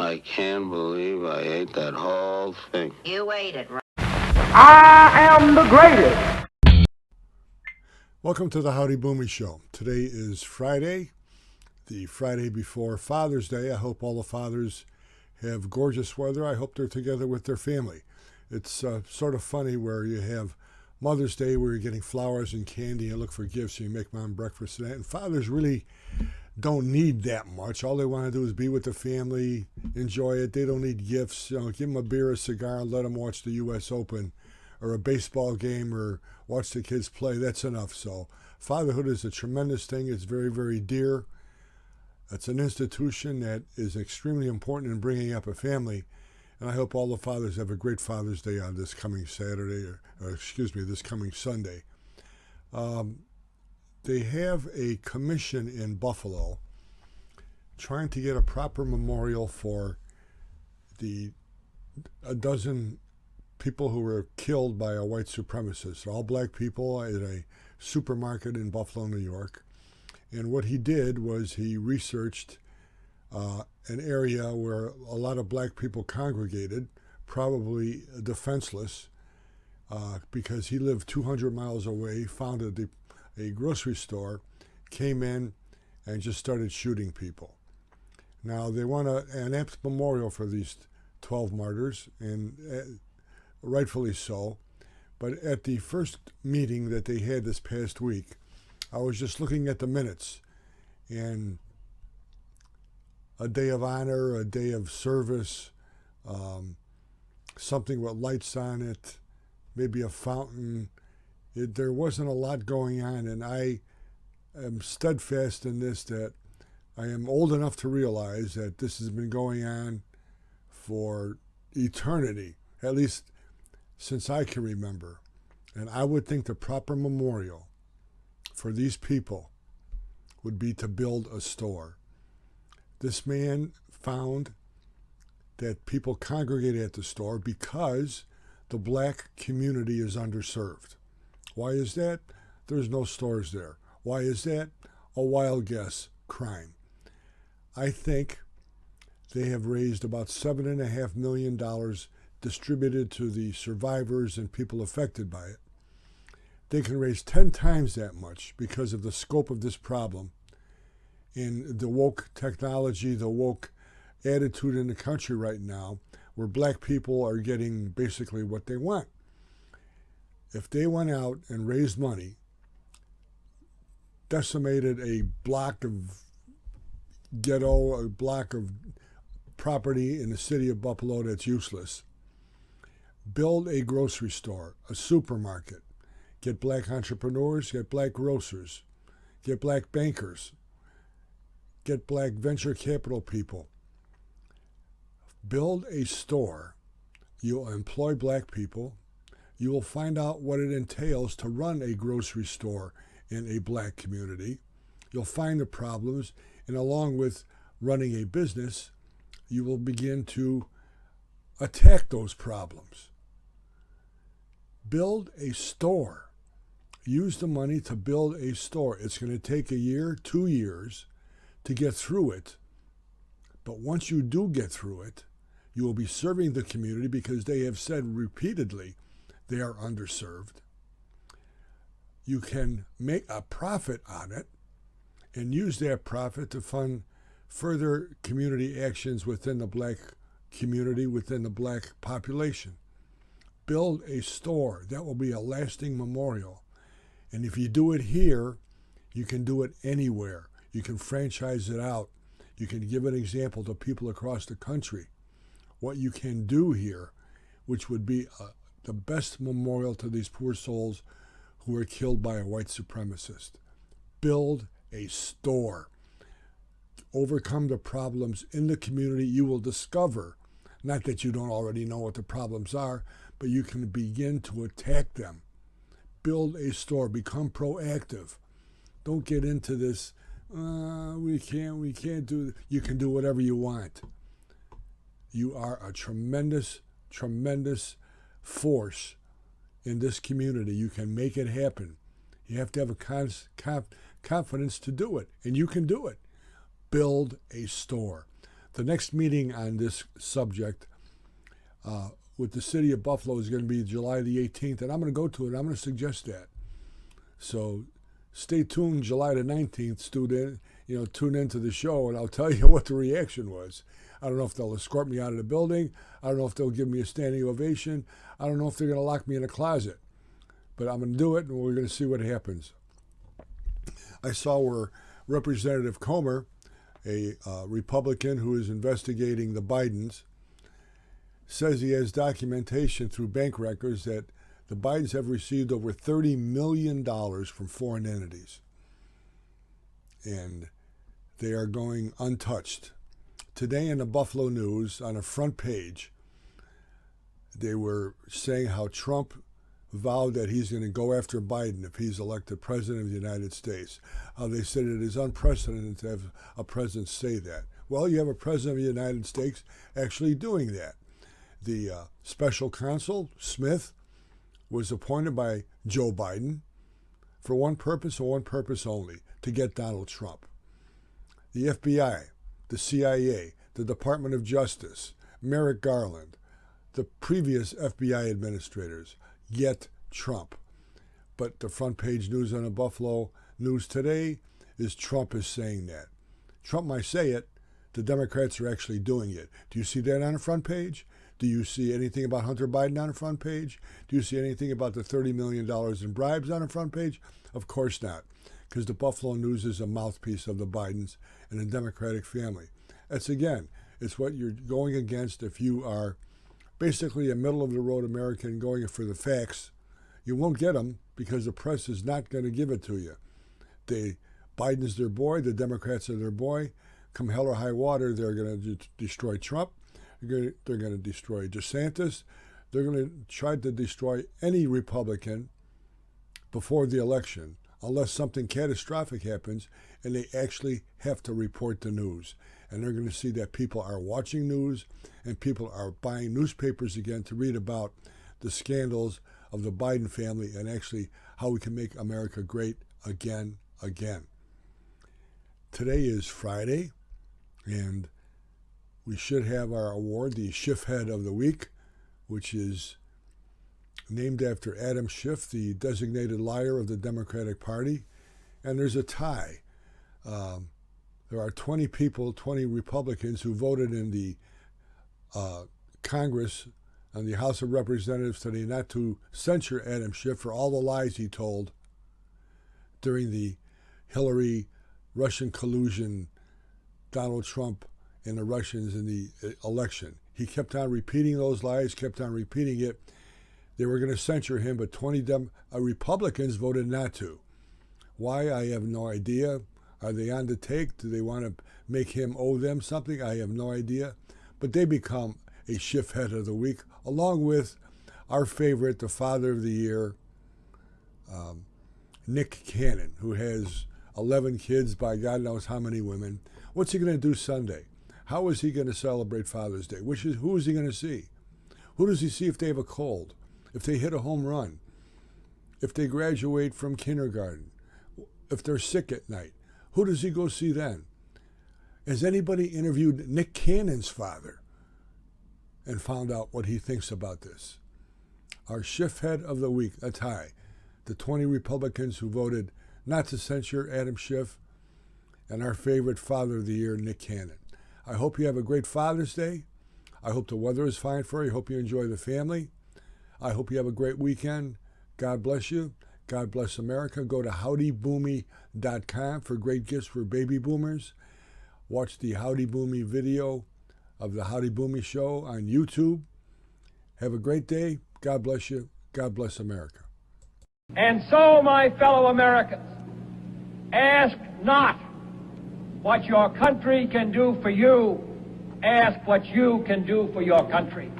I can't believe I ate that whole thing. You ate it, right? I am the greatest. Welcome to the Howdy Boomy Show. Today is Friday, the Friday before Father's Day. I hope all the fathers have gorgeous weather. I hope they're together with their family. It's sort of funny where you have Mother's Day where you're getting flowers and candy and look for gifts and you make mom breakfast and that. And fathers really don't need that much. All they want to do is be with the family, enjoy it. They don't need gifts. You know, give them a beer, a cigar, and let them watch the U.S. Open or a baseball game or watch the kids play. That's enough. So fatherhood is a tremendous thing. It's very, very dear. It's an institution that is extremely important in bringing up a family. And I hope all the fathers have a great Father's Day on this coming Saturday, this coming Sunday. They have a commission in Buffalo trying to get a proper memorial for a dozen people who were killed by a white supremacist. They're all black people at a supermarket in Buffalo, New York. And what he did was he researched an area where a lot of black people congregated, probably defenseless, because he lived 200 miles away, founded a grocery store, came in, and just started shooting people. Now, they want an apt memorial for these 12 martyrs, and rightfully so. But at the first meeting that they had this past week, I was just looking at the minutes, and a day of honor, a day of service, something with lights on it, maybe a fountain. There wasn't a lot going on, and I am steadfast in this, that I am old enough to realize that this has been going on for eternity, at least since I can remember. And I would think the proper memorial for these people would be to build a store. This man found that people congregated at the store because the black community is underserved. Why is that? There's no stores there. Why is that? A wild guess. Crime. I think they have raised about $7.5 million distributed to the survivors and people affected by it. They can raise 10 times that much because of the scope of this problem and the woke technology, the woke attitude in the country right now, where black people are getting basically what they want. If they went out and raised money, decimated a block of ghetto, a block of property in the city of Buffalo that's useless, build a grocery store, a supermarket, get black entrepreneurs, get black grocers, get black bankers, get black venture capital people. Build a store. You'll employ black people. You will find out what it entails to run a grocery store in a black community. You'll find the problems, and along with running a business, you will begin to attack those problems. Build a store. Use the money to build a store. It's going to take a year, 2 years to get through it. But once you do get through it, you will be serving the community because they have said repeatedly they are underserved. You can make a profit on it and use that profit to fund further community actions within the black community, within the black population. Build a store. That will be a lasting memorial. And if you do it here, you can do it anywhere. You can franchise it out. You can give an example to people across the country. What you can do here, which would be the best memorial to these poor souls who were killed by a white supremacist. Build a store. Overcome the problems in the community. You will discover, not that you don't already know what the problems are, but you can begin to attack them. Build a store. Become proactive. Don't get into this, we can't do, you can do whatever you want. You are a tremendous, tremendous force in this community. You can make it happen. You have to have a confidence to do it, and you can do it. Build a store. The next meeting on this subject with the city of Buffalo is going to be July the 18th, and I'm going to go to it. I'm going to suggest that. So stay tuned July the 19th, tune into the show, and I'll tell you what the reaction was. I don't know if they'll escort me out of the building. I don't know if they'll give me a standing ovation. I don't know if they're going to lock me in a closet. But I'm going to do it, and we're going to see what happens. I saw where Representative Comer, a Republican who is investigating the Bidens, says he has documentation through bank records that the Bidens have received over $30 million from foreign entities. And they are going untouched. Today in the Buffalo News, on the front page, they were saying how Trump vowed that he's going to go after Biden if he's elected president of the United States. They said it is unprecedented to have a president say that. Well, you have a president of the United States actually doing that. The special counsel, Smith, was appointed by Joe Biden for one purpose and one purpose only, to get Donald Trump. The FBI, the CIA, the Department of Justice, Merrick Garland, the previous FBI administrators, get Trump. But the front page news on the Buffalo News today is Trump is saying that. Trump might say it, the Democrats are actually doing it. Do you see that on the front page? Do you see anything about Hunter Biden on the front page? Do you see anything about the $30 million in bribes on the front page? Of course not, because the Buffalo News is a mouthpiece of the Bidens and the Democratic family. It's what you're going against if you are basically a middle-of-the-road American going for the facts. You won't get them because the press is not going to give it to you. Biden's their boy, the Democrats are their boy. Come hell or high water, they're going to destroy Trump. They're going to destroy DeSantis. They're going to try to destroy any Republican before the election, unless something catastrophic happens and they actually have to report the news. And they're going to see that people are watching news and people are buying newspapers again to read about the scandals of the Biden family and actually how we can make America great again. Today is Friday, and we should have our award, the Schiffhead of the Week, which is named after Adam Schiff, the designated liar of the Democratic Party. And there's a tie. There are 20 Republicans who voted in the Congress and the House of Representatives today not to censure Adam Schiff for all the lies he told during the Hillary Russian collusion, Donald Trump and the Russians in the election. He kept on repeating those lies, kept on repeating it. They were going to censure him, but 20 Republicans voted not to. Why? I have no idea. Are they on the take? Do they want to make him owe them something? I have no idea. But they become a Schiffhead of the Week, along with our favorite, the Father of the Year, Nick Cannon, who has 11 kids by God knows how many women. What's he going to do Sunday? How is he going to celebrate Father's Day? Who is he going to see? Who does he see if they have a cold? If they hit a home run? If they graduate from kindergarten? If they're sick at night? Who does he go see then? Has anybody interviewed Nick Cannon's father and found out what he thinks about this? Our Schiffhead of the Week, a tie. The 20 Republicans who voted not to censure Adam Schiff, and our favorite Father of the Year, Nick Cannon. I hope you have a great Father's Day. I hope the weather is fine for you. I hope you enjoy the family. I hope you have a great weekend. God bless you. God bless America. Go to howdyboomy.com for great gifts for baby boomers. Watch the Howdy Boomy video of the Howdy Boomy Show on YouTube. Have a great day. God bless you. God bless America. And so, my fellow Americans, ask not what your country can do for you. Ask what you can do for your country.